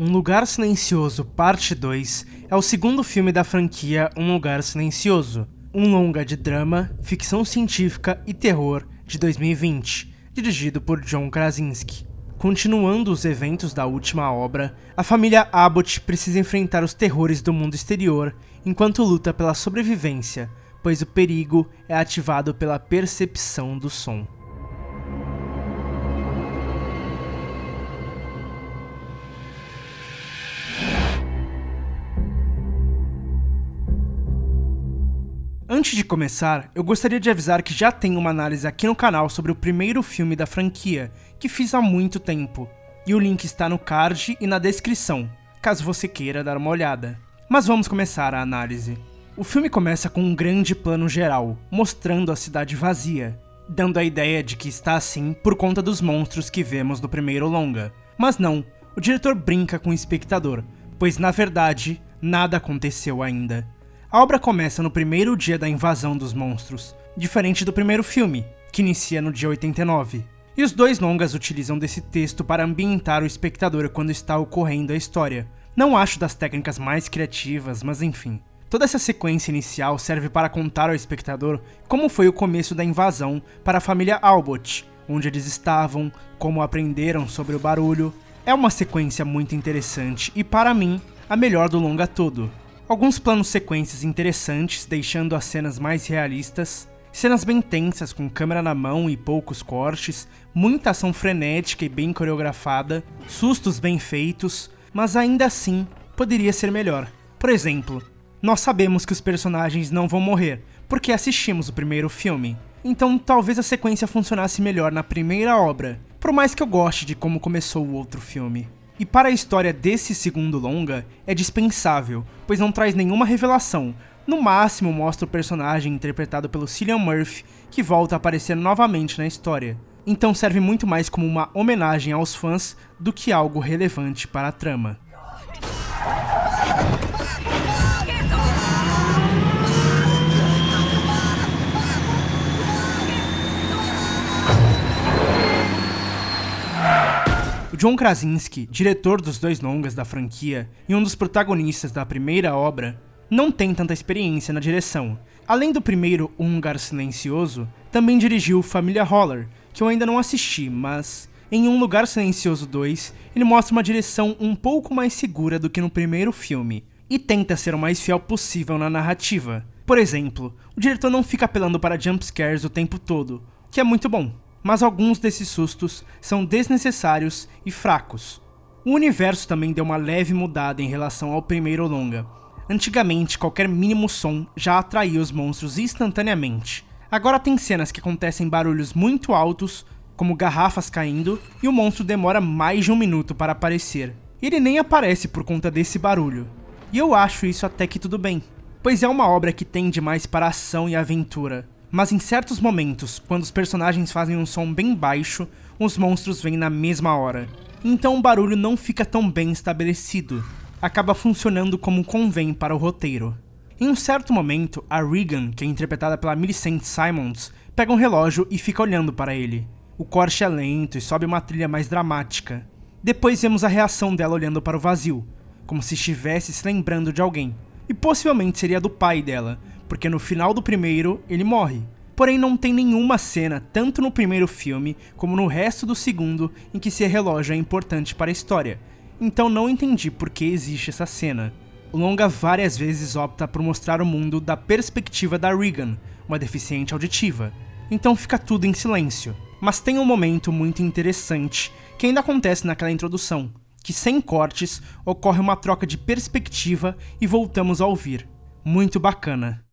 Um Lugar Silencioso, Parte 2, é o segundo filme da franquia Um Lugar Silencioso, um longa de drama, ficção científica e terror de 2020, dirigido por John Krasinski. Continuando os eventos da última obra, a família Abbott precisa enfrentar os terrores do mundo exterior enquanto luta pela sobrevivência, pois o perigo é ativado pela percepção do som. Antes de começar, eu gostaria de avisar que já tem uma análise aqui no canal sobre o primeiro filme da franquia, que fiz há muito tempo, e o link está no card e na descrição, caso você queira dar uma olhada. Mas vamos começar a análise. O filme começa com um grande plano geral, mostrando a cidade vazia, dando a ideia de que está assim por conta dos monstros que vemos no primeiro longa. Mas não, o diretor brinca com o espectador, pois na verdade, nada aconteceu ainda. A obra começa no primeiro dia da invasão dos monstros, diferente do primeiro filme, que inicia no dia 89. E os dois longas utilizam desse texto para ambientar o espectador quando está ocorrendo a história. Não acho das técnicas mais criativas, mas enfim. Toda essa sequência inicial serve para contar ao espectador como foi o começo da invasão para a família Abbott, onde eles estavam, como aprenderam sobre o barulho. É uma sequência muito interessante e, para mim, a melhor do longa todo. Alguns planos sequências interessantes, deixando as cenas mais realistas, cenas bem tensas com câmera na mão e poucos cortes, muita ação frenética e bem coreografada, sustos bem feitos, mas ainda assim poderia ser melhor. Por exemplo, nós sabemos que os personagens não vão morrer, porque assistimos o primeiro filme, então talvez a sequência funcionasse melhor na primeira obra, por mais que eu goste de como começou o outro filme. E para a história desse segundo longa, é dispensável, pois não traz nenhuma revelação. No máximo mostra o personagem interpretado pelo Cillian Murphy, que volta a aparecer novamente na história. Então serve muito mais como uma homenagem aos fãs do que algo relevante para a trama. O John Krasinski, diretor dos dois longas da franquia e um dos protagonistas da primeira obra, não tem tanta experiência na direção. Além do primeiro Um Lugar Silencioso, também dirigiu Família Holler, que eu ainda não assisti, mas em Um Lugar Silencioso 2, ele mostra uma direção um pouco mais segura do que no primeiro filme, e tenta ser o mais fiel possível na narrativa. Por exemplo, o diretor não fica apelando para jumpscares o tempo todo, que é muito bom. Mas alguns desses sustos são desnecessários e fracos. O universo também deu uma leve mudada em relação ao primeiro longa. Antigamente, qualquer mínimo som já atraía os monstros instantaneamente. Agora tem cenas que acontecem barulhos muito altos, como garrafas caindo, e o monstro demora mais de 1 minuto para aparecer. Ele nem aparece por conta desse barulho. E eu acho isso até que tudo bem, pois é uma obra que tende mais para ação e aventura. Mas em certos momentos, quando os personagens fazem um som bem baixo, os monstros vêm na mesma hora. Então o barulho não fica tão bem estabelecido. Acaba funcionando como convém para o roteiro. Em um certo momento, a Regan, que é interpretada pela Millicent Simmonds, pega um relógio e fica olhando para ele. O corte é lento e sobe uma trilha mais dramática. Depois vemos a reação dela olhando para o vazio, como se estivesse se lembrando de alguém. E possivelmente seria do pai dela, porque no final do primeiro, ele morre. Porém não tem nenhuma cena, tanto no primeiro filme, como no resto do segundo, em que esse relógio é importante para a história. Então não entendi por que existe essa cena. O longa várias vezes opta por mostrar o mundo da perspectiva da Regan, uma deficiente auditiva. Então fica tudo em silêncio. Mas tem um momento muito interessante, que ainda acontece naquela introdução, que sem cortes, ocorre uma troca de perspectiva e voltamos a ouvir. Muito bacana.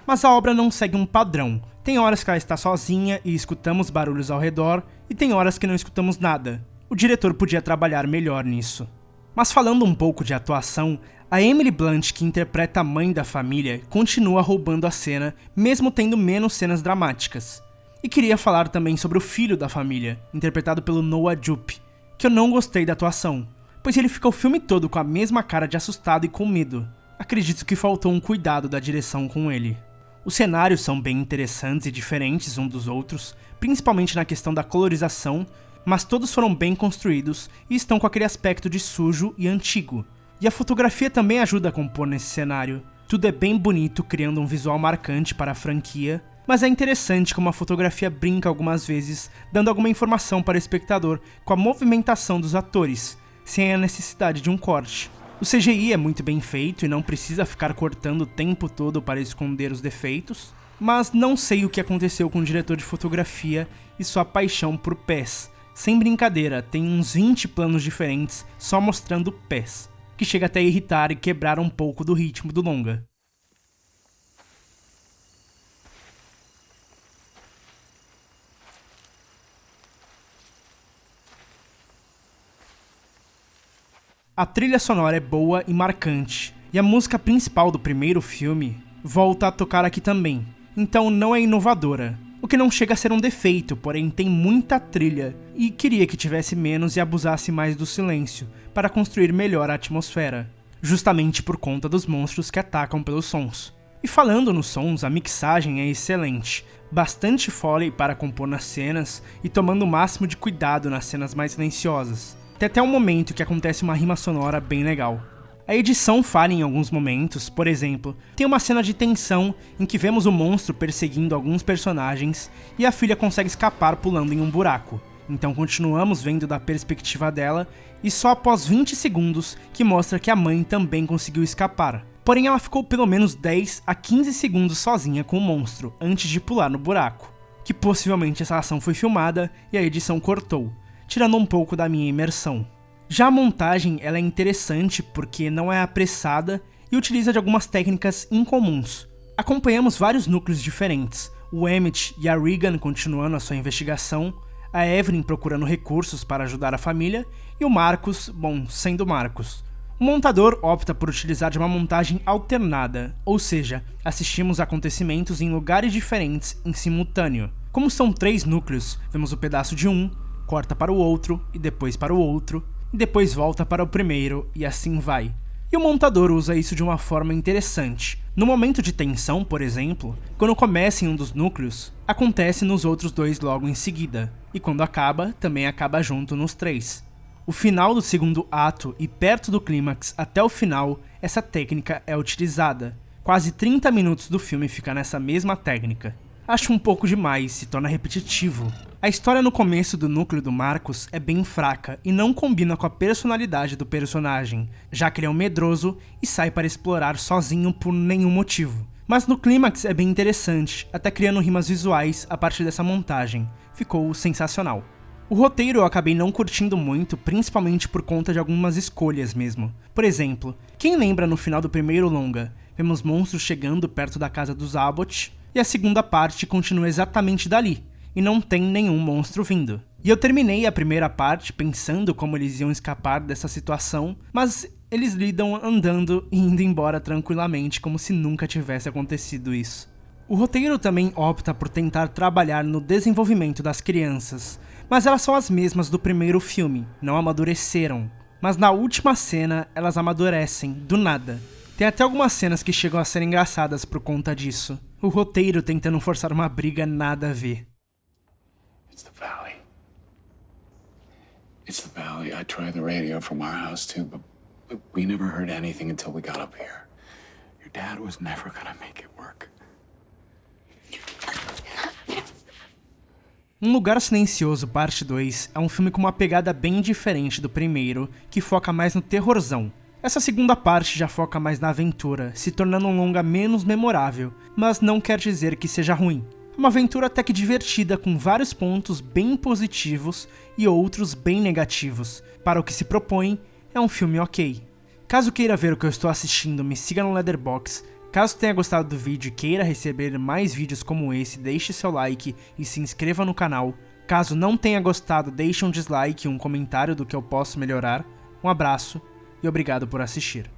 Mas a obra não segue um padrão. Tem horas que ela está sozinha e escutamos barulhos ao redor, e tem horas que não escutamos nada. O diretor podia trabalhar melhor nisso. Mas falando um pouco de atuação, a Emily Blunt, que interpreta a mãe da família, continua roubando a cena, mesmo tendo menos cenas dramáticas. E queria falar também sobre o filho da família, interpretado pelo Noah Jupe, que eu não gostei da atuação, pois ele fica o filme todo com a mesma cara de assustado e com medo. Acredito que faltou um cuidado da direção com ele. Os cenários são bem interessantes e diferentes uns dos outros, principalmente na questão da colorização, mas todos foram bem construídos e estão com aquele aspecto de sujo e antigo. E a fotografia também ajuda a compor nesse cenário. Tudo é bem bonito, criando um visual marcante para a franquia, mas é interessante como a fotografia brinca algumas vezes, dando alguma informação para o espectador com a movimentação dos atores, sem a necessidade de um corte. O CGI é muito bem feito e não precisa ficar cortando o tempo todo para esconder os defeitos, mas não sei o que aconteceu com o diretor de fotografia e sua paixão por pés. Sem brincadeira, tem uns 20 planos diferentes só mostrando pés, que chega até a irritar e quebrar um pouco do ritmo do longa. A trilha sonora é boa e marcante, e a música principal do primeiro filme volta a tocar aqui também, então não é inovadora, o que não chega a ser um defeito, porém tem muita trilha, e queria que tivesse menos e abusasse mais do silêncio, para construir melhor a atmosfera, justamente por conta dos monstros que atacam pelos sons. E falando nos sons, a mixagem é excelente, bastante foley para compor nas cenas e tomando o máximo de cuidado nas cenas mais silenciosas. Tem até um momento que acontece uma rima sonora bem legal. A edição falha em alguns momentos, por exemplo, tem uma cena de tensão em que vemos o monstro perseguindo alguns personagens e a filha consegue escapar pulando em um buraco. Então continuamos vendo da perspectiva dela e só após 20 segundos que mostra que a mãe também conseguiu escapar. Porém ela ficou pelo menos 10 a 15 segundos sozinha com o monstro antes de pular no buraco, que possivelmente essa ação foi filmada e a edição cortou, tirando um pouco da minha imersão. Já a montagem ela é interessante porque não é apressada e utiliza de algumas técnicas incomuns. Acompanhamos vários núcleos diferentes, o Emmett e a Regan continuando a sua investigação, a Evelyn procurando recursos para ajudar a família e o Marcus, bom, sendo Marcus. O montador opta por utilizar de uma montagem alternada, ou seja, assistimos acontecimentos em lugares diferentes em simultâneo. Como são 3 núcleos, vemos o pedaço de um, corta para o outro, e depois para o outro, e depois volta para o primeiro, e assim vai. E o montador usa isso de uma forma interessante. No momento de tensão, por exemplo, quando começa em um dos núcleos, acontece nos outros 2 logo em seguida, e quando acaba, também acaba junto nos 3. O final do segundo ato e perto do clímax até o final, essa técnica é utilizada. Quase 30 minutos do filme fica nessa mesma técnica. Acho um pouco demais, se torna repetitivo. A história no começo do núcleo do Marcus é bem fraca e não combina com a personalidade do personagem, já que ele é um medroso e sai para explorar sozinho por nenhum motivo. Mas no clímax é bem interessante, até criando rimas visuais a partir dessa montagem. Ficou sensacional. O roteiro eu acabei não curtindo muito, principalmente por conta de algumas escolhas mesmo. Por exemplo, quem lembra no final do primeiro longa, vemos monstros chegando perto da casa dos Abbott, e a segunda parte continua exatamente dali, e não tem nenhum monstro vindo. E eu terminei a primeira parte pensando como eles iam escapar dessa situação, mas eles lidam andando e indo embora tranquilamente como se nunca tivesse acontecido isso. O roteiro também opta por tentar trabalhar no desenvolvimento das crianças, mas elas são as mesmas do primeiro filme, não amadureceram. Mas na última cena elas amadurecem, do nada. Tem até algumas cenas que chegam a ser engraçadas por conta disso. O roteiro tentando forçar uma briga nada a ver. It's the valley. It's the valley. I tried the radio from our house too, but we never heard anything until we got up here. Your dad was never gonna make it work. Um Lugar Silencioso Parte 2 é um filme com uma pegada bem diferente do primeiro, que foca mais no terrorzão. Essa segunda parte já foca mais na aventura, se tornando um longa menos memorável, mas não quer dizer que seja ruim. É uma aventura até que divertida, com vários pontos bem positivos e outros bem negativos. Para o que se propõe, é um filme ok. Caso queira ver o que eu estou assistindo, me siga no Letterboxd. Caso tenha gostado do vídeo e queira receber mais vídeos como esse, deixe seu like e se inscreva no canal. Caso não tenha gostado, deixe um dislike e um comentário do que eu posso melhorar. Um abraço e obrigado por assistir.